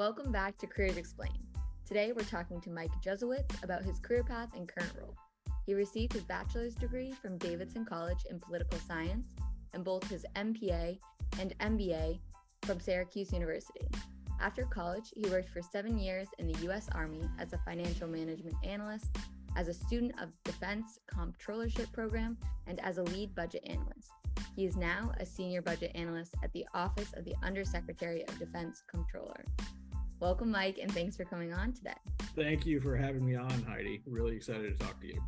Welcome back to Careers Explained. Today we're talking to Mike Jucewicz about his career path and current role. He received his bachelor's degree from Davidson College in political science and both his MPA and MBA from Syracuse University. After college, he worked for 7 years in the U.S. Army as a Financial Management Analyst, as a student of Defense Comptrollership Program, and as a Lead Budget Analyst. He is now a Senior Budget Analyst at the Office of the Undersecretary of Defense Comptroller. Welcome, Mike, and thanks for coming on today. Thank you for having me on, Heidi. Really excited to talk to you.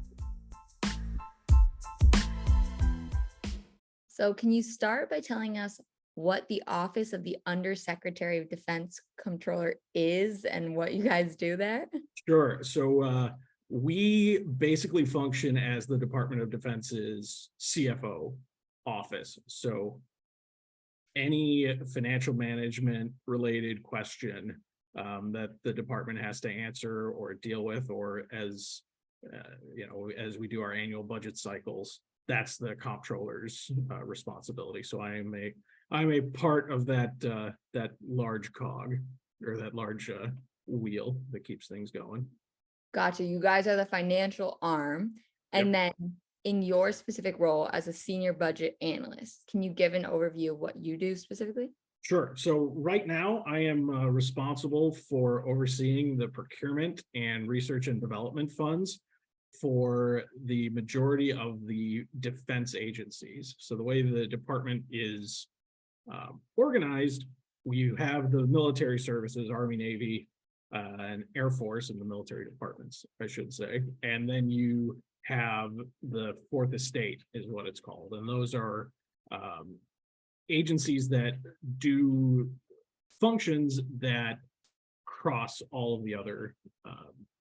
So can you start by telling us what the Office of the Undersecretary of Defense Comptroller is and what you guys do there? Sure. So we basically function as the Department of Defense's CFO office. So any financial management related question that the department has to answer or deal with, or as we do our annual budget cycles, that's the comptroller's responsibility. So I'm a part of that large cog, or that large wheel that keeps things going. Gotcha. You guys are the financial arm. And Yep. then in your specific role as a senior budget analyst, can you give an overview of what you do specifically? Sure. So right now I am responsible for overseeing the procurement and research and development funds for the majority of the defense agencies. So the way the department is organized, we have the military services, Army, Navy, and Air Force, and the military departments, I should say. And then you have the fourth estate is what it's called. And those are agencies that do functions that cross all of the other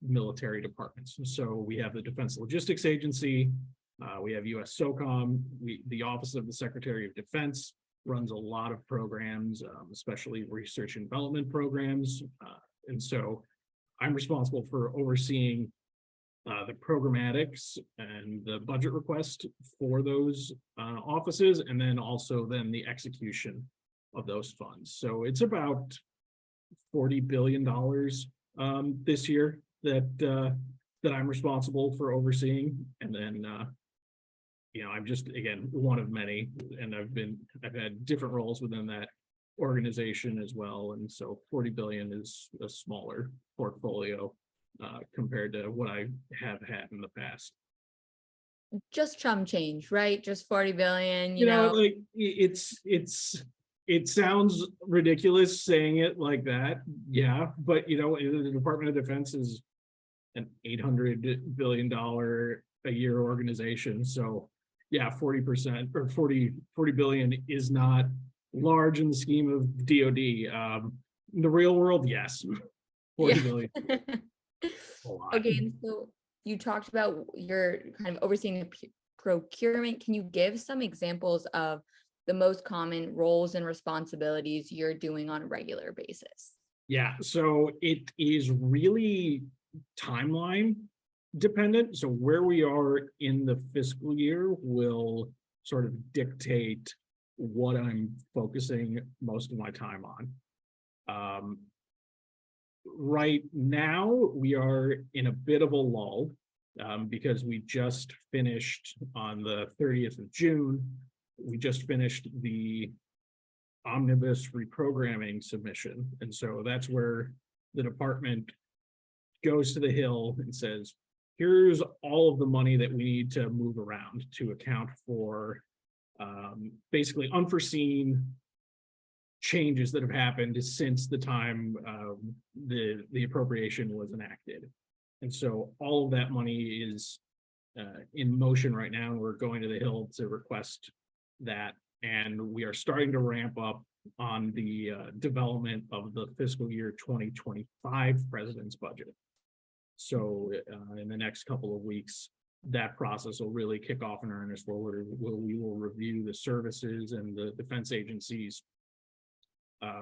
military departments. So we have the Defense Logistics Agency, we have US SOCOM, the Office of the Secretary of Defense runs a lot of programs, especially research and development programs. And so I'm responsible for overseeing the programmatics and the budget request for those offices, and then also the execution of those funds. So it's about $40 billion this year that I'm responsible for overseeing. And then I'm just, again, one of many, and I've had different roles within that organization as well. And so 40 billion is a smaller portfolio compared to what I have had in the past. Just chum change, right? Just 40 billion, like it sounds ridiculous saying it like that. Yeah. But the Department of Defense is an $800 billion a year organization. So yeah, 40% or 40 billion is not large in the scheme of DoD. In the real world, yes. 40 billion. Okay, and so you talked about your kind of overseeing the procurement. Can you give some examples of the most common roles and responsibilities you're doing on a regular basis? Yeah, so it is really timeline dependent. So where we are in the fiscal year will sort of dictate what I'm focusing most of my time on. Right now, we are in a bit of a lull because we just finished on the 30th of June. We just finished the omnibus reprogramming submission. And so that's where the department goes to the Hill and says, here's all of the money that we need to move around to account for basically unforeseen changes that have happened since the time the appropriation was enacted. And so all of that money is in motion right now, and we're going to the Hill to request that. And we are starting to ramp up on the development of the fiscal year 2025 president's budget. So in the next couple of weeks, that process will really kick off in earnest, where we will review the services and the defense agencies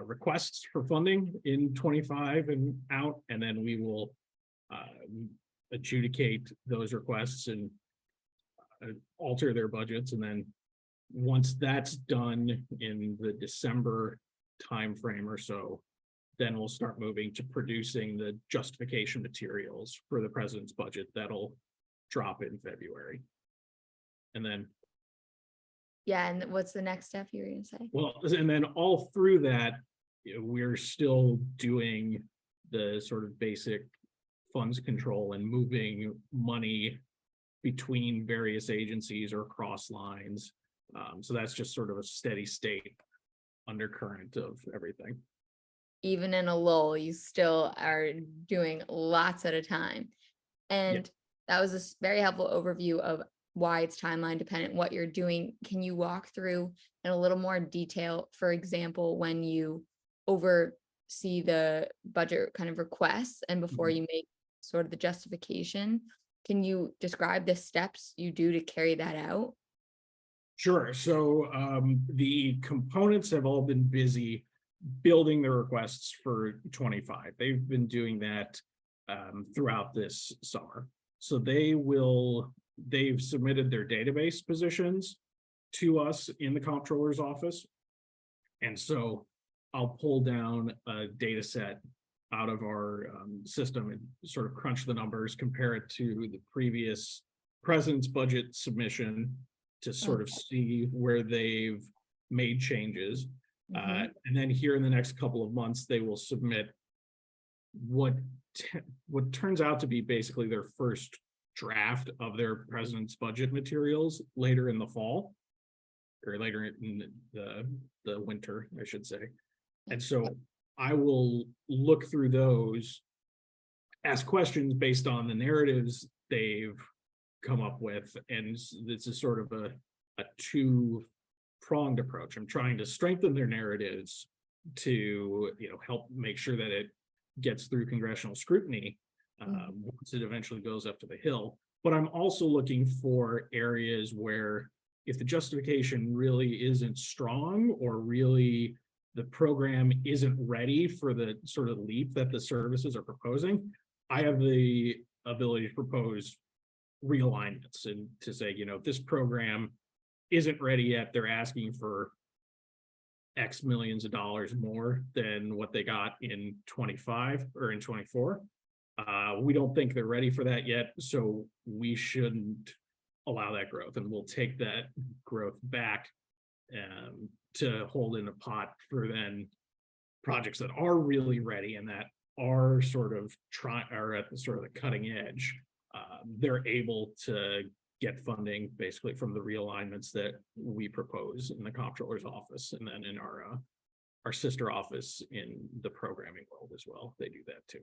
requests for funding in 25 and out, and then we will adjudicate those requests and alter their budgets. And then once that's done in the December timeframe or so, then we'll start moving to producing the justification materials for the president's budget that'll drop in February. And then, Yeah, and what's the next step you were going to say? well, and then all through that, we're still doing the sort of basic funds control and moving money between various agencies or cross lines. So that's just sort of a steady state undercurrent of everything. Even in a lull, you still are doing lots at a time. And that was a very helpful overview of why it's timeline dependent, what you're doing. Can you walk through in a little more detail, for example, when you oversee the budget kind of requests and before you make sort of the justification, can you describe the steps you do to carry that out? Sure. So the components have all been busy building the requests for 25. They've been doing that throughout this summer. So they've submitted their database positions to us in the Comptroller's office. And so I'll pull down a data set out of our system and sort of crunch the numbers, compare it to the previous president's budget submission to sort of see where they've made changes. And then here in the next couple of months, they will submit what turns out to be basically their first draft of their president's budget materials later in the fall, or later in the winter, I should say. And so I will look through those, ask questions based on the narratives they've come up with, and this is sort of a two-pronged approach. I'm trying to strengthen their narratives to help make sure that it gets through congressional scrutiny once it eventually goes up to the Hill. But I'm also looking for areas where if the justification really isn't strong, or really the program isn't ready for the sort of leap that the services are proposing, I have the ability to propose realignments and to say, this program isn't ready yet. They're asking for X millions of dollars more than what they got in 25 or in 24. We don't think they're ready for that yet, so we shouldn't allow that growth, and we'll take that growth back to hold in a pot for then projects that are really ready and that are are at the sort of the cutting edge. They're able to get funding basically from the realignments that we propose in the Comptroller's office, and then in our sister office in the programming world as well. They do that too.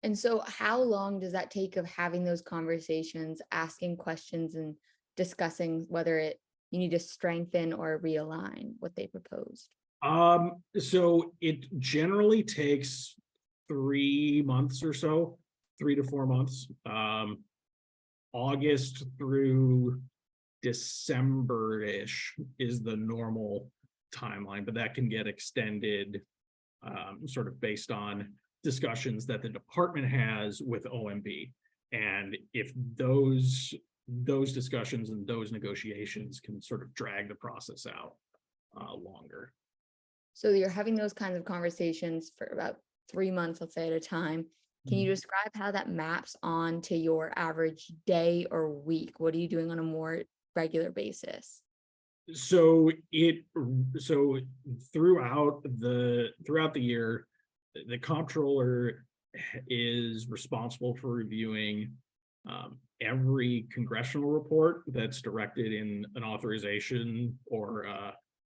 And so how long does that take of having those conversations, asking questions and discussing whether you need to strengthen or realign what they proposed? So it generally takes 3 months or so, 3 to 4 months. August through December-ish is the normal timeline, but that can get extended sort of based on discussions that the department has with OMB. And if those discussions and those negotiations can sort of drag the process out longer. So you're having those kinds of conversations for about 3 months, let's say, at a time. Can you describe how that maps on to your average day or week? What are you doing on a more regular basis? So throughout the year, the comptroller is responsible for reviewing every congressional report that's directed in an authorization or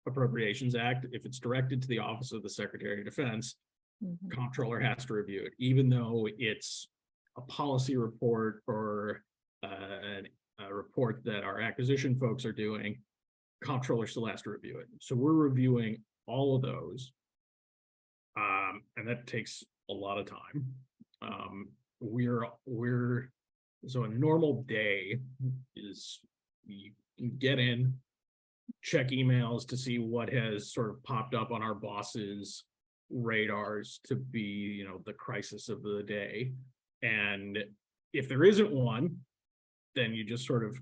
appropriations act. If it's directed to the Office of the Secretary of Defense, comptroller has to review it, even though it's a policy report or a report that our acquisition folks are doing. Comptroller still has to review it. So we're reviewing all of those, and that takes a lot of time. So a normal day is you can get in, check emails to see what has sort of popped up on our boss's radars to be, the crisis of the day. And if there isn't one, then you just sort of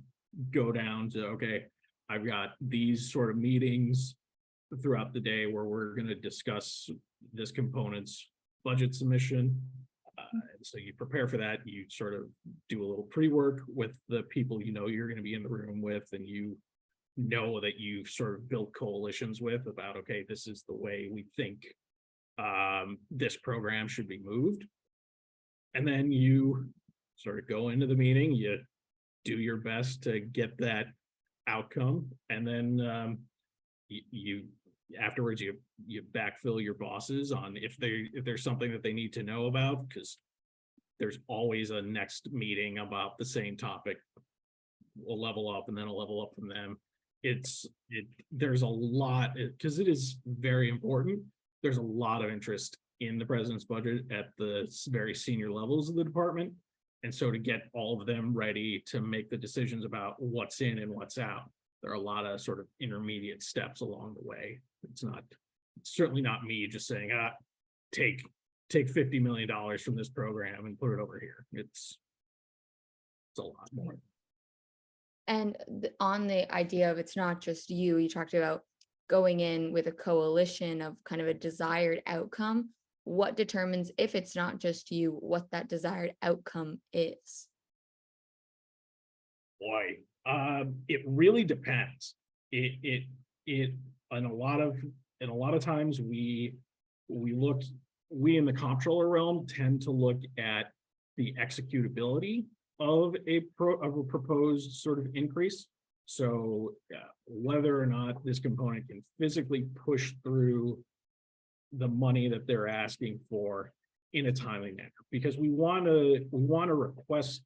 go down to, okay, I've got these sort of meetings throughout the day where we're going to discuss this component's budget submission. So you prepare for that. You sort of do a little pre-work with the people you're going to be in the room with, and you know that you've sort of built coalitions with about, okay, this is the way we think this program should be moved. And then you sort of go into the meeting, you do your best to get that outcome, and then you afterwards you backfill your bosses on if there's something that they need to know about, because there's always a next meeting about the same topic. We'll level up, and then I'll level up from them. There's a lot, because it is very important. There's a lot of interest in the president's budget at the very senior levels of the department. And so to get all of them ready to make the decisions about what's in and what's out, there are a lot of sort of intermediate steps along the way. It's certainly not me just saying, take $50 million from this program and put it over here. It's a lot more. And on the idea of it's not just you talked about going in with a coalition of kind of a desired outcome. What determines, if it's not just you, what that desired outcome is? Boy, it really depends. In a lot of times we in the comptroller realm tend to look at the executability of a proposed sort of increase. So whether or not this component can physically push through the money that they're asking for in a timely manner, because we want to request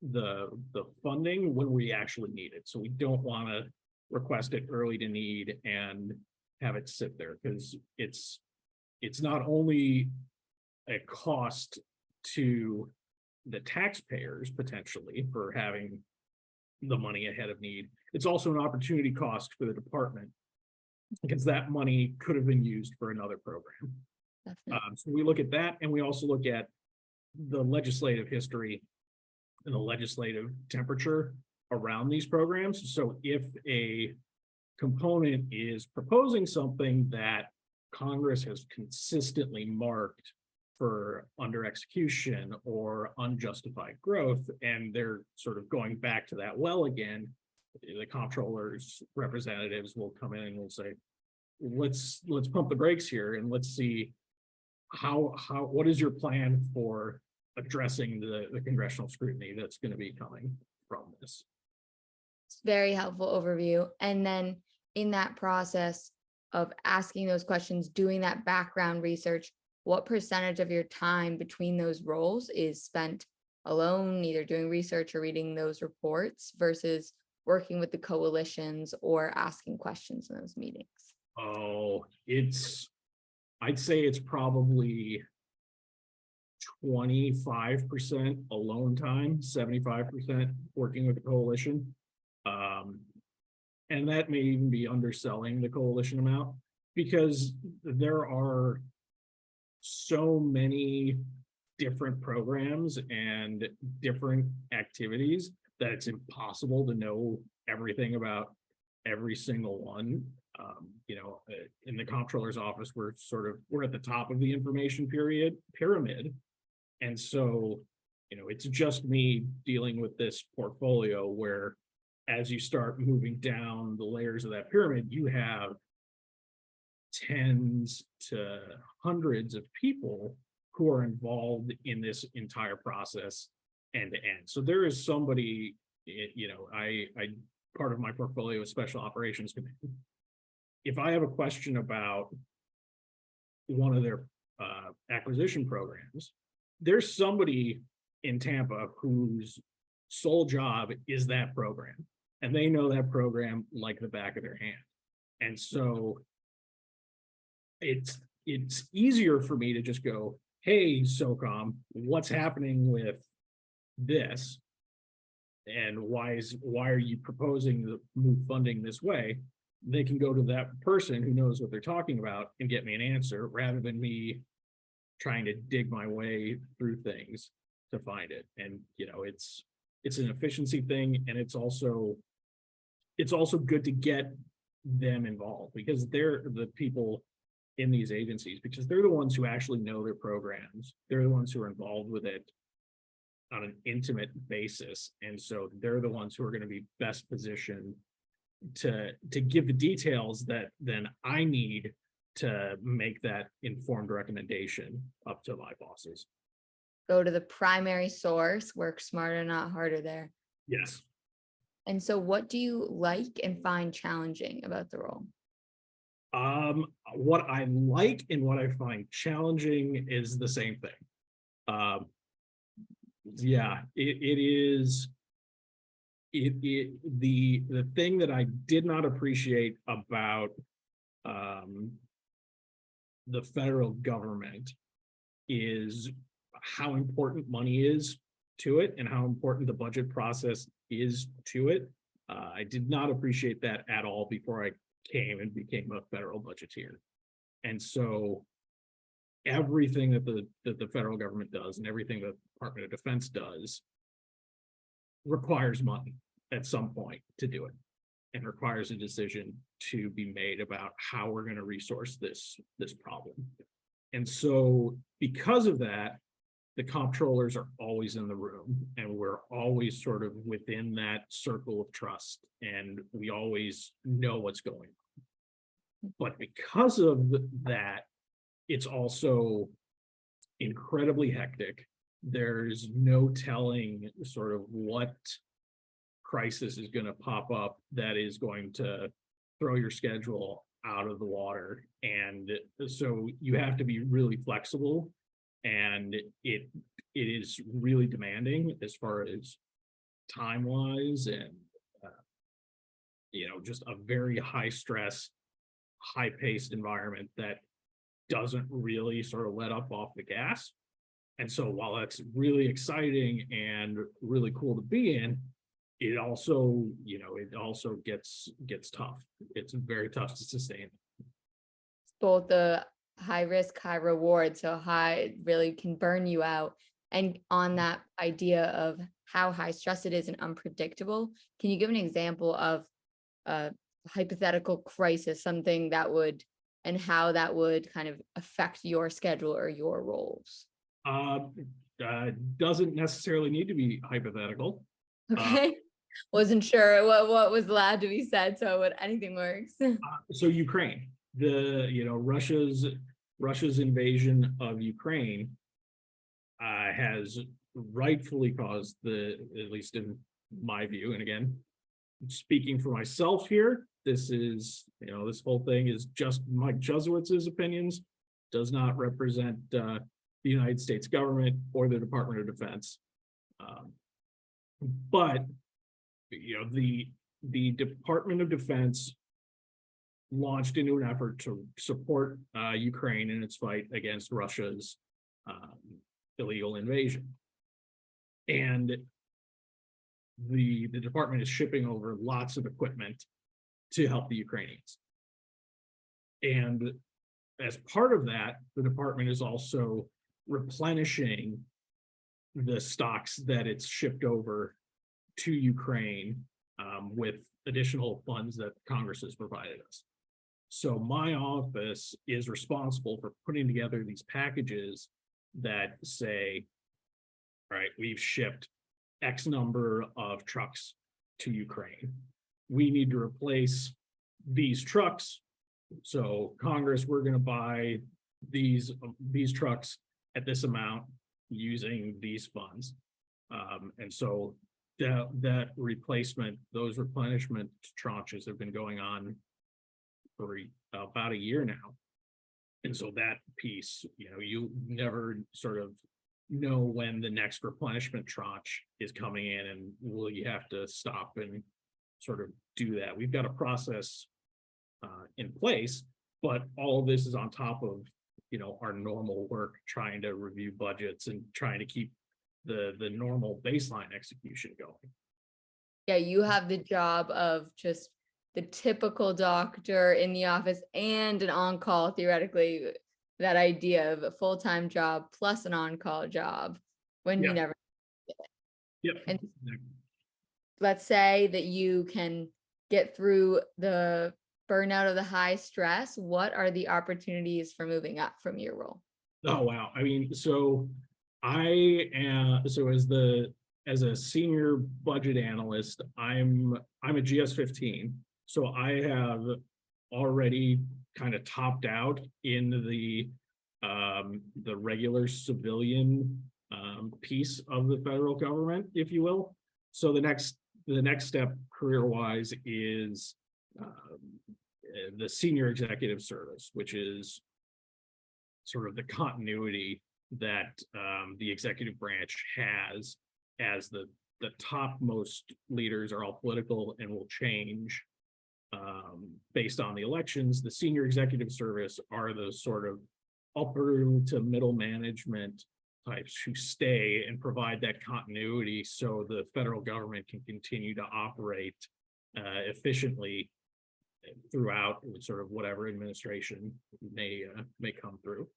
the funding when we actually need it. So we don't want to request it early to need and have it sit there, because it's not only a cost to the taxpayers potentially for having the money ahead of need, it's also an opportunity cost for the department, because that money could have been used for another program. So we look at that, and we also look at the legislative history and the legislative temperature around these programs. So if a component is proposing something that Congress has consistently marked for under execution or unjustified growth, and they're sort of going back to that well again, the comptroller's representatives will come in and will say, let's pump the brakes here, and let's see what is your plan for addressing the congressional scrutiny that's going to be coming from this. It's very helpful overview. And then in that process of asking those questions, doing that background research, what percentage of your time between those roles is spent alone, either doing research or reading those reports, versus working with the coalitions or asking questions in those meetings? Oh, I'd say it's probably 25% alone time, 75% working with the coalition. And that may even be underselling the coalition amount, because there are so many different programs and different activities that it's impossible to know everything about every single one. In the comptroller's office, we're at the top of the information pyramid. And so, it's just me dealing with this portfolio where, as you start moving down the layers of that pyramid, you have tens to hundreds of people who are involved in this entire process end to end. So there is somebody, I part of my portfolio is special operations command. If I have a question about one of their acquisition programs, there's somebody in Tampa whose sole job is that program, and they know that program like the back of their hand. And so it's easier for me to just go, hey, SOCOM, what's happening with this? And why are you proposing to move funding this way? They can go to that person who knows what they're talking about and get me an answer, rather than me trying to dig my way through things to find it. And it's an efficiency thing, and it's also good to get them involved, because they're the people in these agencies, because they're the ones who actually know their programs. They're the ones who are involved with it on an intimate basis. And so they're the ones who are going to be best positioned to give the details that then I need to make that informed recommendation up to my bosses. Go to the primary source, work smarter, not harder there. Yes. And so what do you like and find challenging about the role? What I like and what I find challenging is the same thing. Yeah, it is. The thing that I did not appreciate about the federal government is how important money is to it and how important the budget process is to it. I did not appreciate that at all before I came and became a federal budgeteer. And so everything that the federal government does and everything that the Department of Defense does requires money at some point to do it, and requires a decision to be made about how we're going to resource this problem. And so because of that, the comptrollers are always in the room, and we're always sort of within that circle of trust, and we always know what's going on. But because of that, it's also incredibly hectic. There's no telling sort of what crisis is going to pop up that is going to throw your schedule out of the water. And so you have to be really flexible, and it is really demanding as far as time wise, and just a very high stress, high paced environment that doesn't really sort of let up off the gas. And so while that's really exciting and really cool to be in, it also gets tough. It's very tough to sustain. Both the high risk, high reward, so high really can burn you out. And on that idea of how high stress it is and unpredictable, can you give an example of a hypothetical crisis, something that would, and how that would kind of affect your schedule or your roles? Doesn't necessarily need to be hypothetical. Okay. Wasn't sure what was allowed to be said, so anything works. So Ukraine, Russia's invasion of Ukraine has rightfully caused at least in my view, and again, speaking for myself here, this whole thing is just Mike Jucewicz's opinions, does not represent the United States government or the Department of Defense. But the Department of Defense launched into an effort to support Ukraine in its fight against Russia's illegal invasion. And the department is shipping over lots of equipment to help the Ukrainians. And as part of that, the department is also replenishing the stocks that it's shipped over to Ukraine with additional funds that Congress has provided us. So my office is responsible for putting together these packages that say, all right, we've shipped X number of trucks to Ukraine. We need to replace these trucks. So Congress, we're going to buy these trucks at this amount using these funds. And so that replacement, those replenishment tranches have been going on for about a year now. And so that piece, you never sort of know when the next replenishment tranche is coming in, and will you have to stop and sort of do that. We've got a process in place, but all of this is on top of our normal work, trying to review budgets and trying to keep the normal baseline execution going. Yeah, you have the job of just the typical doctor in the office and an on-call, theoretically, that idea of a full-time job plus an on-call job when you never get it. Yep. And let's say that you can get through the burnout of the high stress, what are the opportunities for moving up from your role? Oh, wow. I mean, so I am, so as a senior budget analyst, I'm a GS-15. So I have already kind of topped out in the regular civilian piece of the federal government, if you will. So the next step career-wise is the senior executive service, which is sort of the continuity that the executive branch has, as the topmost leaders are all political and will change based on the elections. The senior executive service are the sort of upper to middle management types who stay and provide that continuity so the federal government can continue to operate efficiently throughout sort of whatever administration may come through.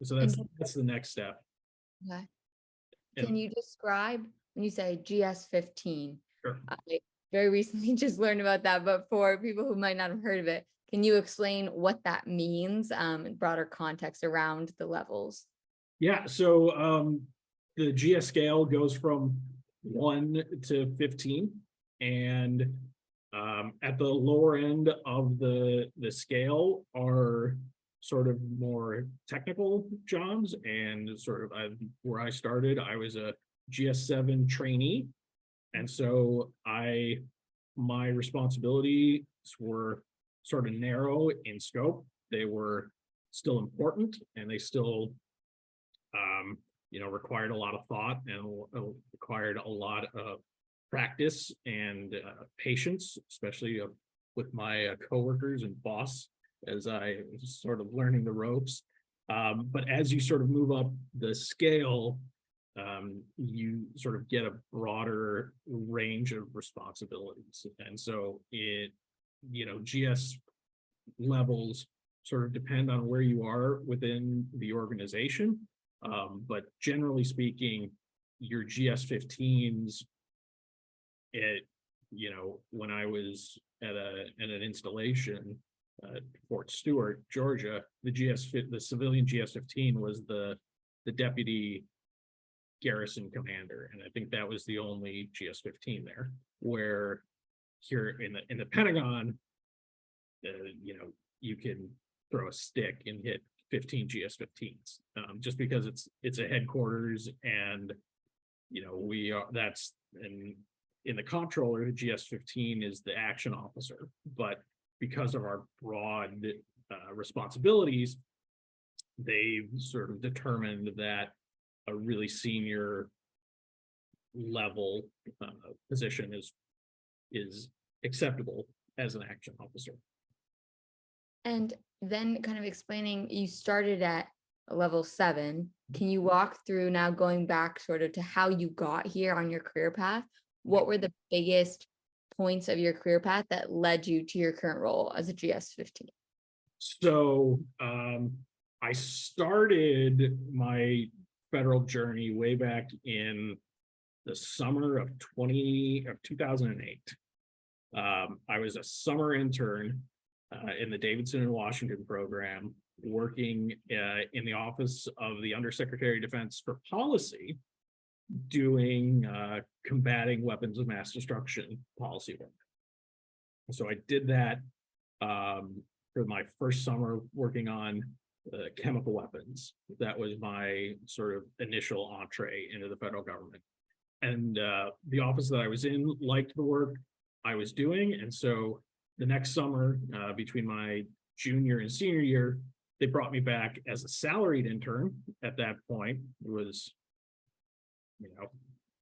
So that's the next step. Okay. And- Can you describe when you say GS-15? Sure. I very recently just learned about that, but for people who might not have heard of it, can you explain what that means in broader context around the levels? Yeah, so the GS scale goes from 1 to 15, and at the lower end of the scale are sort of more technical jobs, and sort of where I started, I was a GS7 trainee, and so my responsibilities were sort of narrow in scope. They were still important, and they still required a lot of thought and required a lot of practice and patience, especially with my coworkers and boss, as I was sort of learning the ropes. But as you sort of move up the scale, you sort of get a broader range of responsibilities. And so GS levels sort of depend on where you are within the organization. But generally speaking, your GS-15s, when I was at an installation at Fort Stewart, Georgia, the civilian GS-15 was the deputy garrison commander, and I think that was the only GS-15 there. Where here in the Pentagon, you can throw a stick and hit 15 GS-15s, just because it's a headquarters, and that's in the Comptroller, the GS-15 is the action officer, but because of our broad responsibilities, they've sort of determined that a really senior level position is acceptable as an action officer. And then kind of explaining, you started at level 7. Can you walk through now, going back sort of to how you got here on your career path? What were the biggest points of your career path that led you to your current role as a GS-15? So I started my federal journey way back in the summer of 2008. I was a summer intern in the Davidson and Washington program, working in the office of the Undersecretary of Defense for Policy, doing combating weapons of mass destruction policy work. So I did that for my first summer working on chemical weapons. That was my sort of initial entree into the federal government. And the office that I was in liked the work I was doing. And so the next summer, between my junior and senior year, they brought me back as a salaried intern. At that point, it was,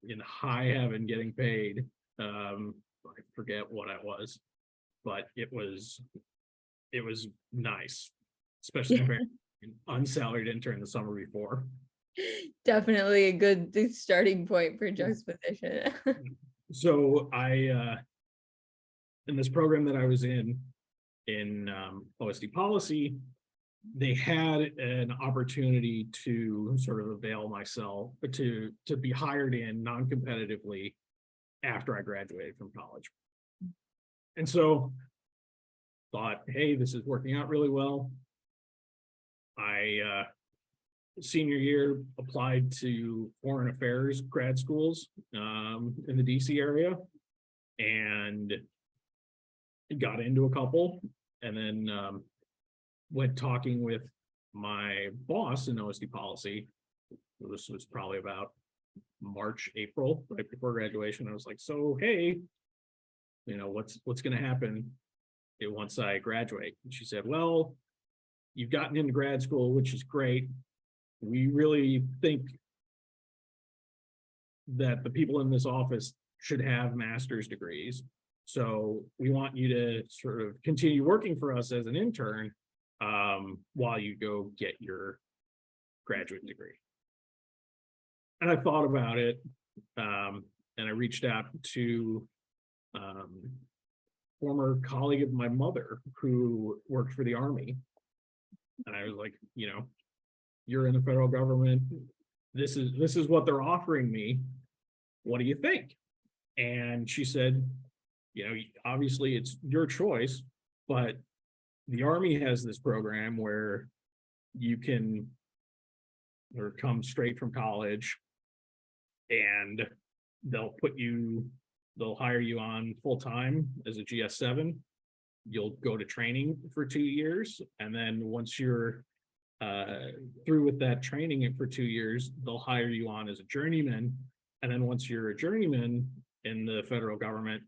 in high heaven getting paid. I forget what it was, but it was nice, especially compared to an unsalaried intern the summer before. Definitely a good starting point for juxtaposition. So in this program that I was in OSD policy, they had an opportunity to sort of avail myself to be hired in non-competitively after I graduated from college. And so thought, hey, this is working out really well. I senior year applied to foreign affairs grad schools in the DC area and got into a couple, and then went talking with my boss in OSD policy. This was probably about March, April, right before graduation. I was like, so hey, what's going to happen once I graduate? And she said, well, you've gotten into grad school, which is great. We really think that the people in this office should have master's degrees. So we want you to sort of continue working for us as an intern while you go get your graduate degree. And I thought about it, and I reached out to former colleague of my mother who worked for the Army. And I was like, you're in the federal government. This is what they're offering me. What do you think? And she said, obviously it's your choice, but the Army has this program where you can come straight from college and they'll hire you on full time as a GS7. You'll go to training for 2 years. And then once you're through with that training for 2 years, they'll hire you on as a journeyman. And then once you're a journeyman in the federal government,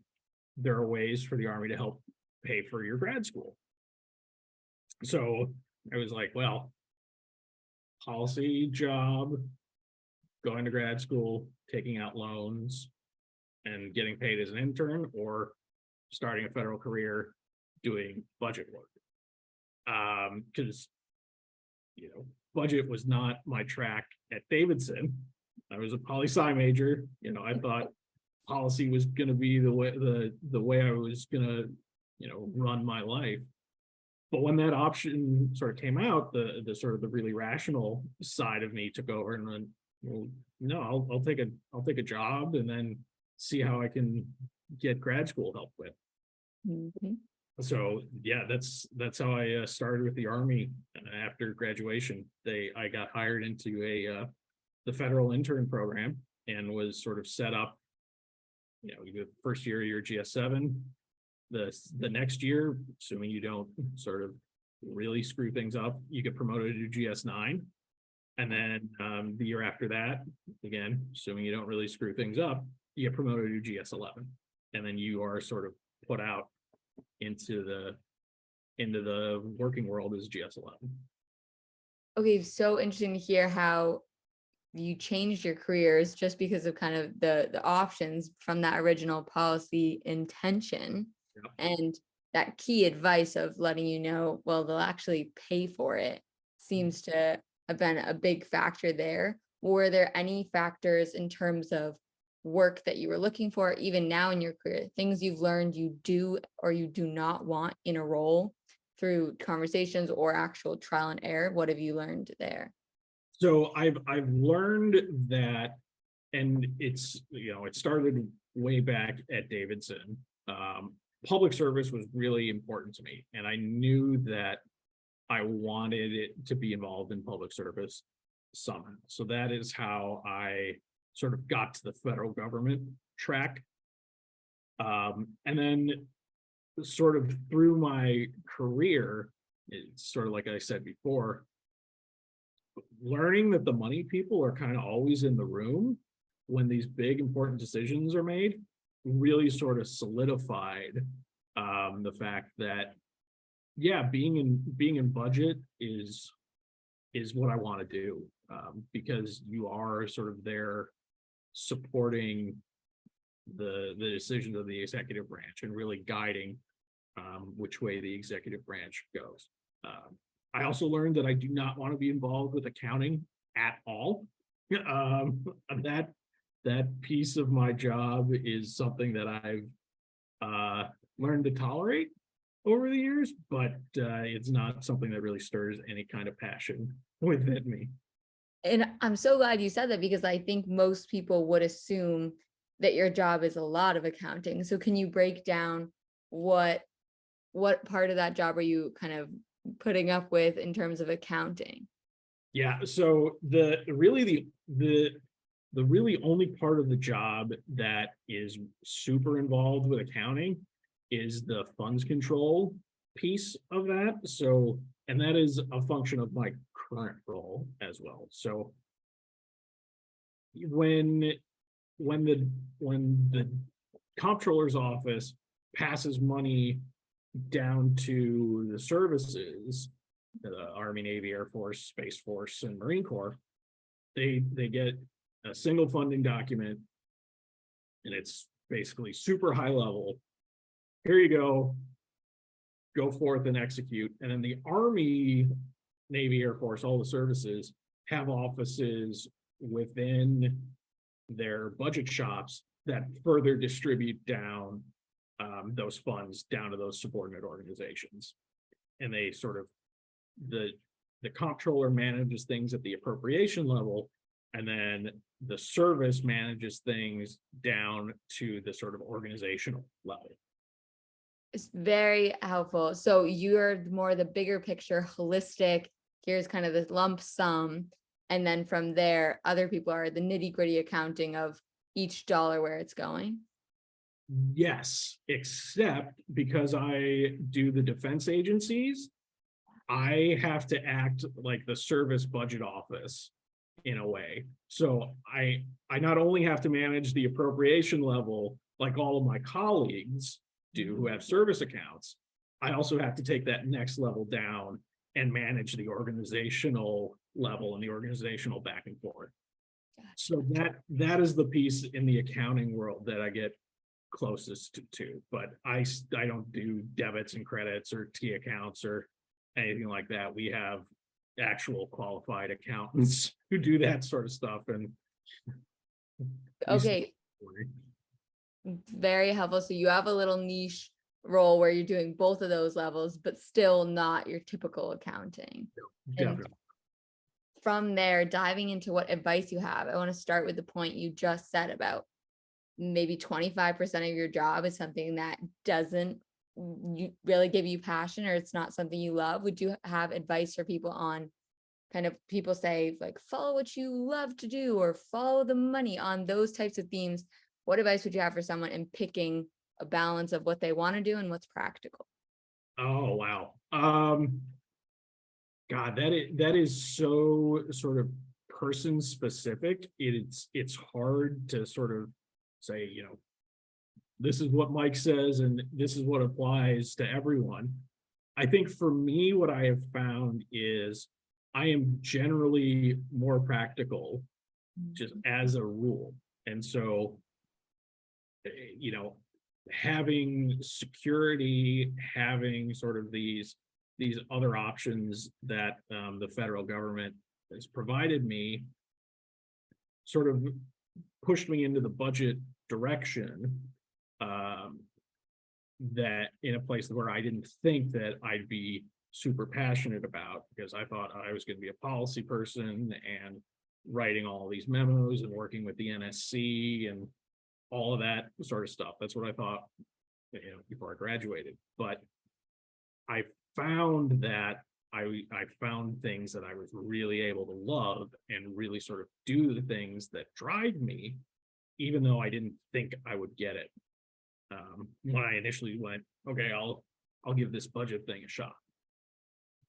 there are ways for the Army to help pay for your grad school. So I was like, well, policy job, going to grad school, taking out loans, and getting paid as an intern, or starting a federal career doing budget work. Because budget was not my track at Davidson. I was a poli-sci major. I thought policy was going to be the way I was going to run my life. But when that option sort of came out, the sort of the really rational side of me took over, and then, well, no, I'll take a job and then see how I can get grad school help with. Mm-hmm. So yeah, that's how I started with the Army. After graduation, I got hired into the federal intern program and was sort of set up. The first year you're GS7. The next year, assuming you don't sort of really screw things up, you get promoted to GS9. And then the year after that, again, assuming you don't really screw things up, you get promoted to GS11. And then you are sort of put out into the working world as GS11. Okay, so interesting to hear how you changed your careers just because of kind of the options from that original policy intention. Yep. And that key advice of letting well, they'll actually pay for it seems to have been a big factor there. Were there any factors in terms of work that you were looking for, even now in your career, things you've learned you do or you do not want in a role through conversations or actual trial and error? What have you learned there? So I've learned that, and it's, it started way back at Davidson. Public service was really important to me, and I knew that I wanted it to be involved in public service somehow. So that is how I sort of got to the federal government track. And then sort of through my career, it's sort of like I said before, learning that the money people are kind of always in the room when these big important decisions are made really sort of solidified the fact that, yeah, being in budget is what I want to do, because you are sort of there supporting the decisions of the executive branch and really guiding which way the executive branch goes. I also learned that I do not want to be involved with accounting at all. That piece of my job is something that I've learned to tolerate over the years, but it's not something that really stirs any kind of passion within me. And I'm so glad you said that, because I think most people would assume that your job is a lot of accounting. So can you break down what what part of that job are you kind of putting up with in terms of accounting? Yeah, so the really only part of the job that is super involved with accounting is the funds control piece of that. So, and that is a function of my current role as well. So when the comptroller's office passes money down to the services, the Army, Navy, Air Force, Space Force, and Marine Corps, they get a single funding document, and it's basically super high level. Here you go forth and execute. And then the Army, Navy, Air Force, all the services have offices within their budget shops that further distribute down those funds down to those subordinate organizations. And they sort of, the comptroller manages things at the appropriation level, and then the service manages things down to the sort of organizational level. It's very helpful. So you're more the bigger picture, holistic, here's kind of this lump sum. And then from there, other people are the nitty-gritty accounting of each dollar where it's going. Yes, except because I do the defense agencies, I have to act like the service budget office in a way. So I not only have to manage the appropriation level like all of my colleagues do who have service accounts, I also have to take that next level down and manage the organizational level and the organizational back and forth. So that is the piece in the accounting world that I get closest to, but I don't do debits and credits or T accounts or anything like that. We have actual qualified accountants who do that sort of stuff. And okay, very helpful. So you have a little niche role where you're doing both of those levels, but still not your typical accounting. Definitely. And from there, diving into what advice you have, I want to start with the point you just said about maybe 25% of your job is something that doesn't really give you passion, or it's not something you love. Would you have advice for people on kind of, people say like follow what you love to do or follow the money, on those types of themes? What advice would you have for someone in picking a balance of what they want to do and what's practical? Oh, wow. God, that is so sort of person specific. It's hard to sort of say, this is what Mike says and this is what applies to everyone. I think for me, what I have found is I am generally more practical just as a rule. And so, having security, having sort of these other options that the federal government has provided me sort of pushed me into the budget direction, that in a place where I didn't think that I'd be super passionate about, because I thought I was going to be a policy person and writing all these memos and working with the NSC and all of that sort of stuff. That's what I thought, before I graduated. But I found that I found things that I was really able to love and really sort of do the things that drive me, even though I didn't think I would get it. When I initially went, okay, I'll give this budget thing a shot.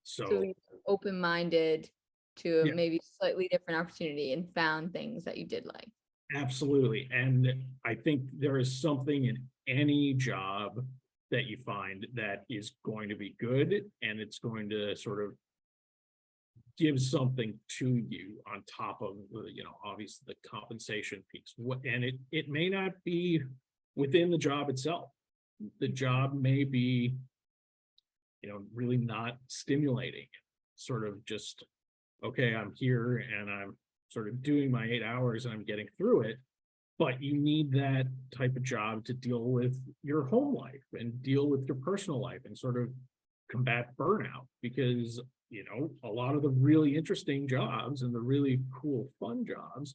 So you're open-minded to yeah, maybe slightly different opportunity and found things that you did like. absolutely. And I think there is something in any job that you find that is going to be good, and it's going to sort of give something to you on top of obviously the compensation piece. And it may not be within the job itself. The job may be really not stimulating, sort of just, okay, I'm here and I'm sort of doing my 8 hours and I'm getting through it. But you need that type of job to deal with your home life and deal with your personal life and sort of combat burnout, because a lot of the really interesting jobs and the really cool fun jobs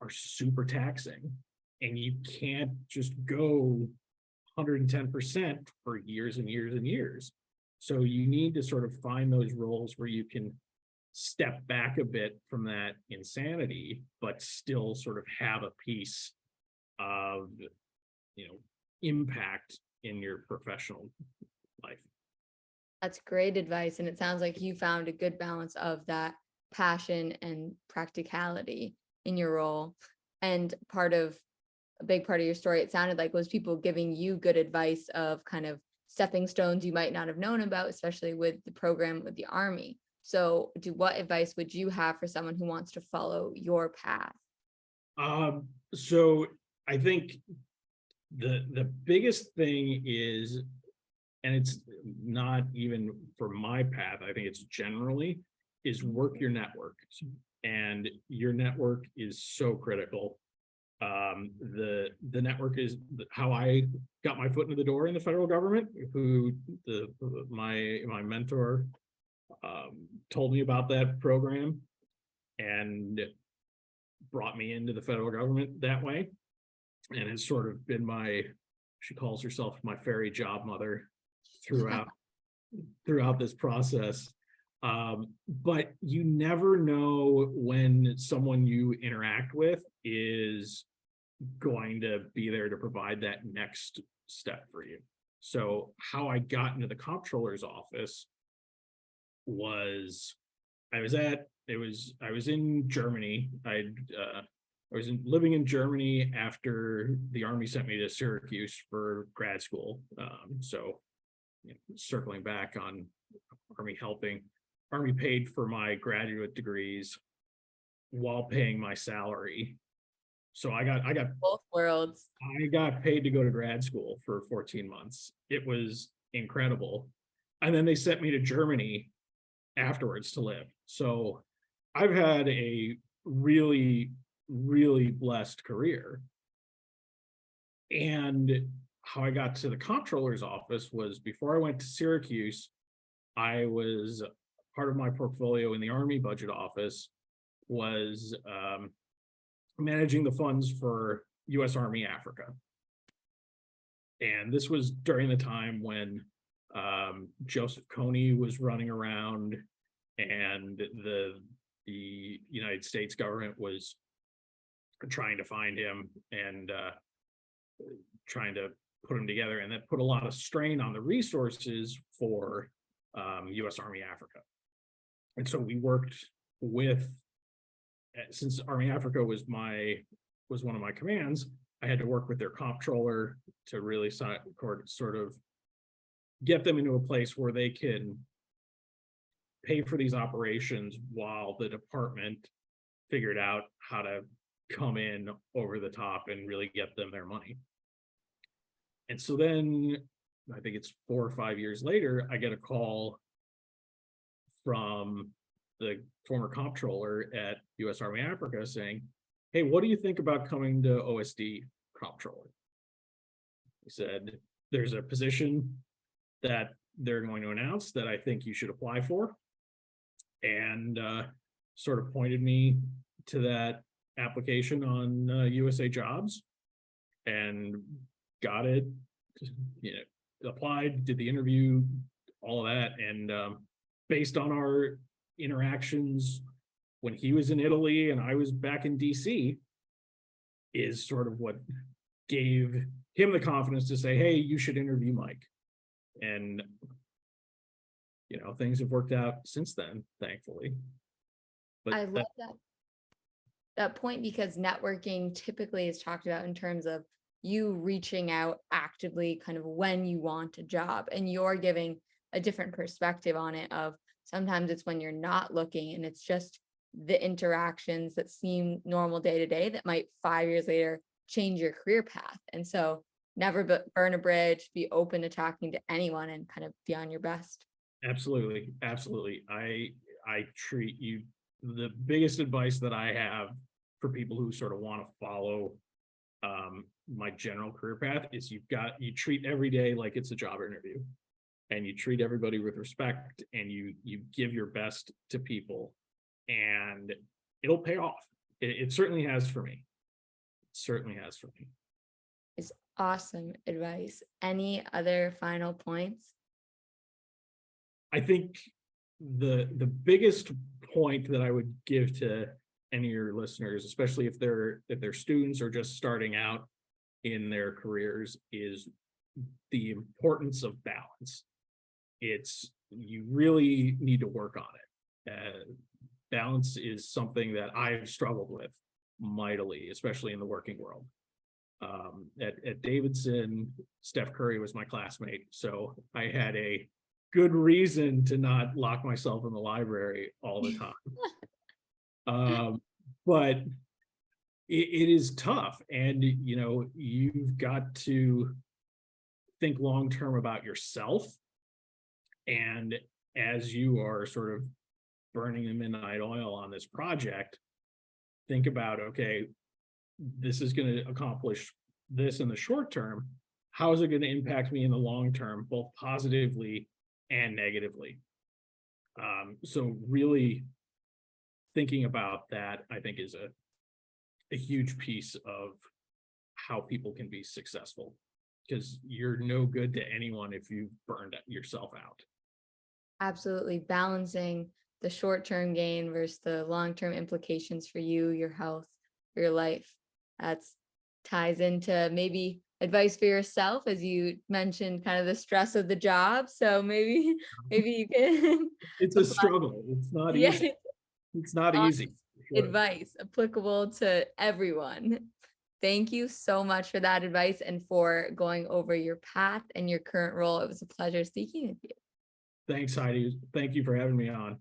are super taxing, and you can't just go 110% for years and years and years. So you need to sort of find those roles where you can step back a bit from that insanity, but still sort of have a piece of, impact in your professional life. That's great advice. And it sounds like you found a good balance of that passion and practicality in your role. And a big part of your story, it sounded like, was people giving you good advice of kind of stepping stones you might not have known about, especially with the program with the Army. So what advice would you have for someone who wants to follow your path? So I think the biggest thing is, and it's not even for my path, I think it's generally, is work your network. And your network is so critical. The network is how I got my foot in the door in the federal government, my mentor told me about that program and brought me into the federal government that way. And it's sort of been she calls herself my fairy job mother throughout this process. But you never know when someone you interact with is going to be there to provide that next step for you. So how I got into the comptroller's office was I was in Germany. I was living in Germany after the Army sent me to Syracuse for grad school. Circling back on Army paid for my graduate degrees while paying my salary. So I got Both worlds. I got paid to go to grad school for 14 months. It was incredible. And then they sent me to Germany afterwards to live. So I've had a really, really blessed career. And how I got to the comptroller's office was before I went to Syracuse, I was part of my portfolio in the Army budget office was managing the funds for U.S. Army Africa. And this was during the time when Joseph Kony was running around and the United States government was trying to find him and trying to put him together, and that put a lot of strain on the resources for U.S. Army Africa. And so we worked with, since Army Africa was one of my commands, I had to work with their comptroller to really sort of get them into a place where they can pay for these operations while the department figured out how to come in over the top and really get them their money. And so then I think it's 4 or 5 years later, I get a call from the former comptroller at U.S. Army Africa saying, "Hey, what do you think about coming to OSD comptroller?" He said, "There's a position that they're going to announce that I think you should apply for," and sort of pointed me to that application on USA Jobs, and got it, applied, did the interview, all of that. And based on our interactions when he was in Italy and I was back in DC, is sort of what gave him the confidence to say, "Hey, you should interview Mike." And things have worked out since then, thankfully. But I love that point, because networking typically is talked about in terms of you reaching out actively kind of when you want a job, and you're giving a different perspective on it of sometimes it's when you're not looking and it's just the interactions that seem normal day to day that might 5 years later change your career path. And so never burn a bridge, be open to talking to anyone and kind of be on your best. Absolutely. I treat you, the biggest advice that I have for people who sort of want to follow my general career path is you treat every day like it's a job interview, and you treat everybody with respect, and you give your best to people, and it'll pay off. It certainly has for me. It certainly has for me. Awesome advice. Any other final points? I think the biggest point that I would give to any of your listeners, especially if they're students or just starting out in their careers, is the importance of balance. You really need to work on it. Balance is something that I've struggled with mightily, especially in the working world. At Davidson, Steph Curry was my classmate, so I had a good reason to not lock myself in the library all the time. But it is tough, and you've got to think long term about yourself. And as you are sort of burning the midnight oil on this project, think about, okay, this is going to accomplish this in the short term. How is it going to impact me in the long term, both positively and negatively? So really thinking about that, I think, is a huge piece of how people can be successful, because you're no good to anyone if you've burned yourself out. Absolutely. Balancing the short-term gain versus the long-term implications for you, your health, for your life. That's ties into maybe advice for yourself, as you mentioned, kind of the stress of the job. So maybe you can It's a struggle. It's not easy. It's not easy. Sure. Advice applicable to everyone. Thank you so much for that advice and for going over your path and your current role. It was a pleasure speaking with you. Thanks, Heidi. Thank you for having me on.